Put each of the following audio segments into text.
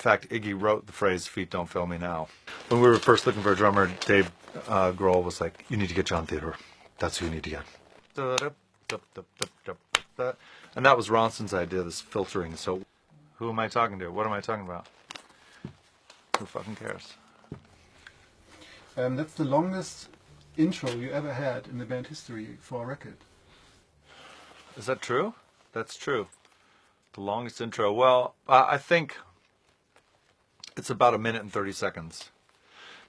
fact, Iggy wrote the phrase "Feet don't fail me now." When we were first looking for a drummer, Dave Grohl was like, "You need to get John Theodore. That's who you need to get." And that was Ronson's idea, this filtering. So who am I talking to? What am I talking about? Who fucking cares? That's the longest intro you ever had in the band history for a record. Is that true? That's true. The longest intro. Well, I think it's about 1 minute and 30 seconds.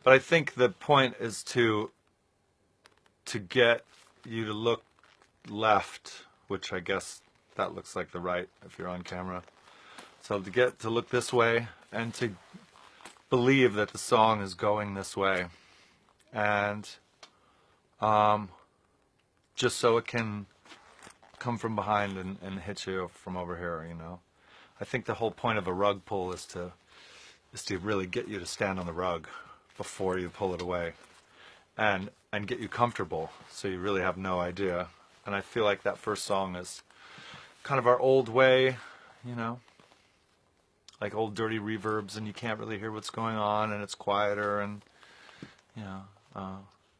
But I think the point is to get you to look left, which I guess that looks like the right if you're on camera. So to get to look this way and to believe that the song is going this way. And just so it can come from behind and hit you from over here, you know. I think the whole point of a rug pull is to really get you to stand on the rug before you pull it away, and get you comfortable so you really have no idea. And I feel like that first song is kind of our old way, you know, like old dirty reverbs, and you can't really hear what's going on, and it's quieter, and you know,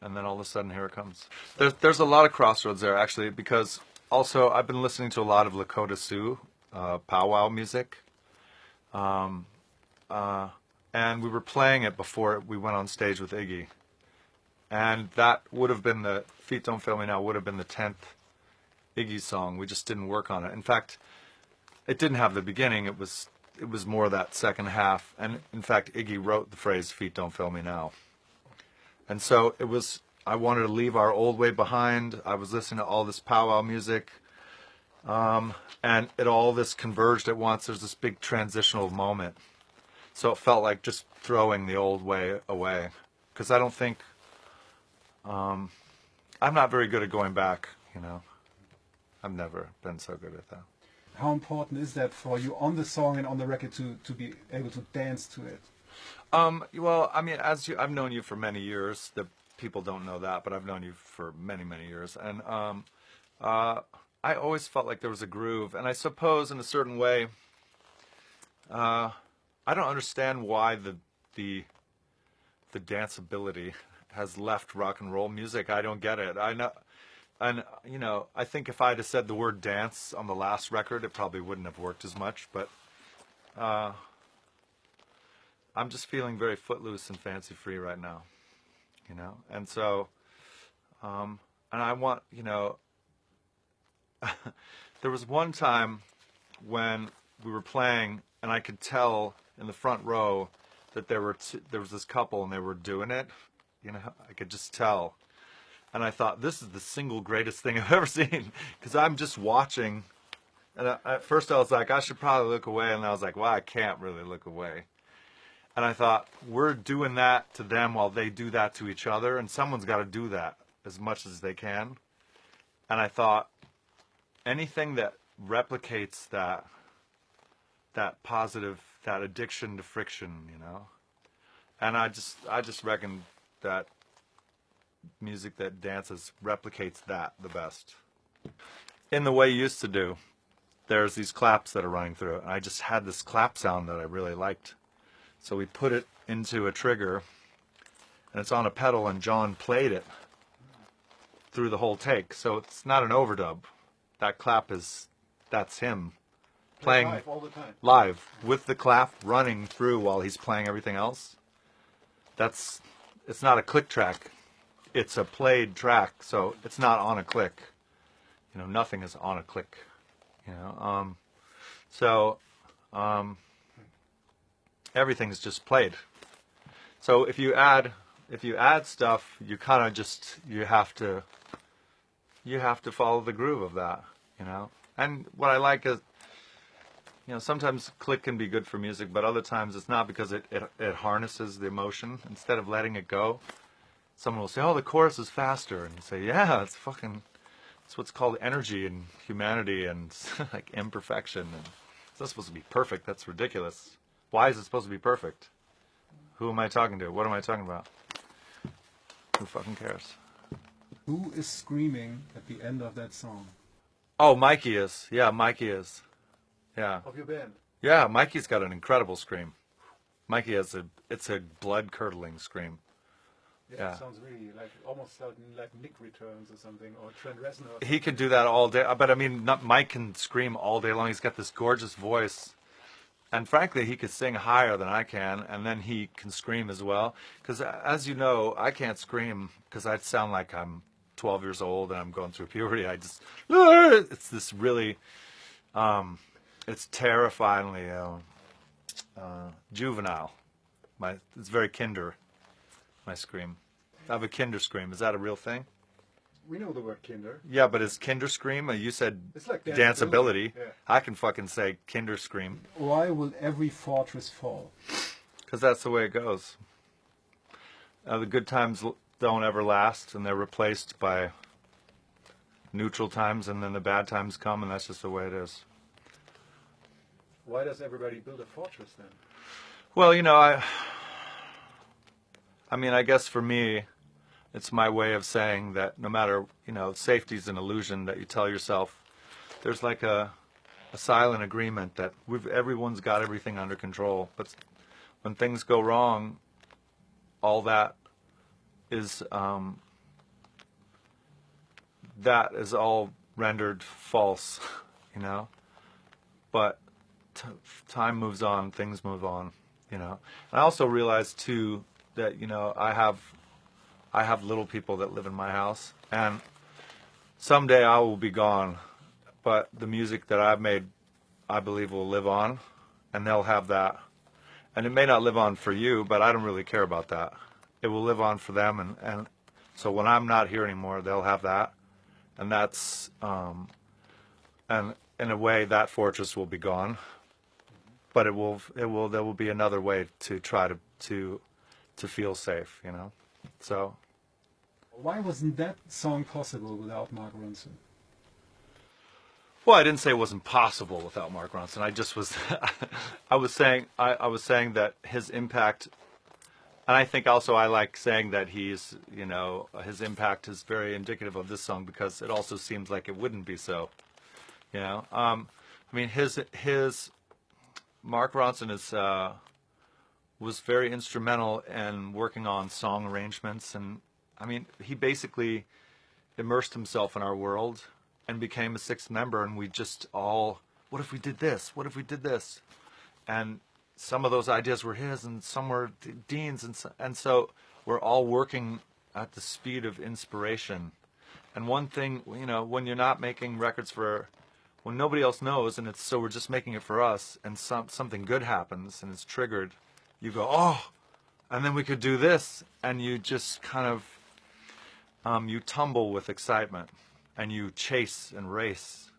and then all of a sudden here it comes. There's a lot of crossroads there actually, because also I've been listening to a lot of Lakota Sioux powwow music, and we were playing it before we went on stage with Iggy, and that would have been the Feet Don't Fail Me Now would have been the 10th Iggy song. We just didn't work on it. In fact, it didn't have the beginning. It was more that second half, and in fact Iggy wrote the phrase "Feet Don't Fail Me Now." And so it was, I wanted to leave our old way behind. I was listening to all this powwow music, and all this converged at once. There's this big transitional moment. So it felt like just throwing the old way away. Because I don't think, I'm not very good at going back, you know. I've never been so good at that. How important is that for you on the song and on the record to be able to dance to it? Well, I mean, I've known you for many years. The people don't know that, but I've known you for many, many years. And I always felt like there was a groove. And I suppose in a certain way, I don't understand why the danceability has left rock and roll music. I don't get it. I know, and you know, I think if I had said the word dance on the last record, it probably wouldn't have worked as much. But I'm just feeling very footloose and fancy free right now, you know. And so, and I want, you know, there was one time when we were playing, and I could tell in the front row that there was this couple and they were doing it, you know. I could just tell, and I thought, this is the single greatest thing I've ever seen, because I'm just watching. And at first I was like, I should probably look away, and I was like, well, I can't really look away. And I thought, we're doing that to them while they do that to each other, and someone's got to do that as much as they can. And I thought, anything that replicates that positive, that addiction to friction, you know. And I just reckon that music that dances replicates that the best. In the way you used to do, there's these claps that are running through it. And I just had this clap sound that I really liked. So we put it into a trigger, and it's on a pedal, and John played it through the whole take. So it's not an overdub. That clap that's him playing live all the time. Live with the clap running through while he's playing everything else. It's not a click track. It's a played track, so it's not on a click. You know, nothing is on a click. You know, everything's just played. So if you add stuff, you kind of just you have to follow the groove of that, you know. And what I like is, you know, sometimes click can be good for music, but other times it's not, because it harnesses the emotion. Instead of letting it go, someone will say, oh, the chorus is faster, and you say, yeah, it's what's called energy and humanity and like imperfection. And it's not supposed to be perfect. That's ridiculous. Why is it supposed to be perfect? Who am I talking to? What am I talking about? Who fucking cares? Who is screaming at the end of that song? Oh, Mikey is. Yeah, Mikey is. Yeah. Of your band? Yeah, Mikey's got an incredible scream. Mikey has it's a blood-curdling scream. Yeah. It sounds really like almost like Nick Returns or something, or Trent Reznor. He could do that all day, but I mean, Mike can scream all day long. He's got this gorgeous voice, and frankly, he could sing higher than I can, and then he can scream as well. Because as you know, I can't scream because I'd sound like I'm 12 years old and I'm going through puberty. It's this really, it's terrifyingly juvenile. It's very kinder. My scream. I have a kinder scream. Is that a real thing? We know the word kinder. Yeah, but is kinder scream? You said It's like danceability. Yeah. I can fucking say kinder scream. Why will every fortress fall? Because that's the way it goes. The good times don't ever last, and they're replaced by neutral times, and then the bad times come, and that's just the way it is. Why does everybody build a fortress then? Well, you know, I mean, I guess for me, it's my way of saying that no matter, you know, safety's an illusion that you tell yourself. There's like a silent agreement that everyone's got everything under control. But when things go wrong, all that is all rendered false, you know. But time moves on, things move on, you know. And I also realized too that, you know, I have little people that live in my house, and someday I will be gone, but the music that I've made, I believe, will live on, and they'll have that. And it may not live on for you, but I don't really care about that. It will live on for them, and so when I'm not here anymore, they'll have that, and that's and in a way that fortress will be gone, but there will be another way to try to feel safe, you know. So why wasn't that song possible without Mark Ronson? Well, I didn't say it wasn't possible without Mark Ronson. I just was I was saying that his impact, and I think also I like saying that he's, you know, his impact is very indicative of this song because it also seems like it wouldn't be so, you know. I mean, his Mark Ronson was very instrumental in working on song arrangements, and I mean, he basically immersed himself in our world and became a sixth member, and we just all, what if we did this? What if we did this? And some of those ideas were his, and some were Dean's, and so we're all working at the speed of inspiration. And one thing, you know, when you're not making records when nobody else knows, and so we're just making it for us, and something good happens, and it's triggered, you go, oh, and then we could do this, and you just kind of, you tumble with excitement, and you chase and race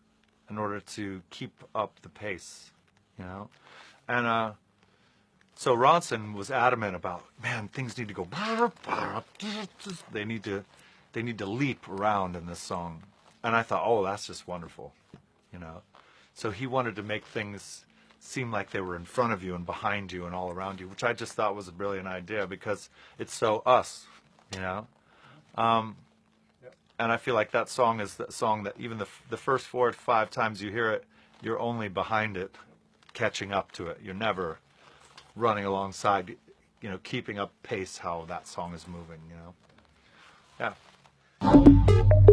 in order to keep up the pace, you know. And so Ronson was adamant about, man, things need to go, they need to leap around in this song, and I thought, oh, that's just wonderful, you know. So he wanted to make things seem like they were in front of you and behind you and all around you, which I just thought was a brilliant idea because it's so us, you know. And I feel like that song is the song that even the first 4 or 5 times you hear it, you're only behind it, catching up to it. You're never running alongside, you know, keeping up pace how that song is moving, you know. Yeah.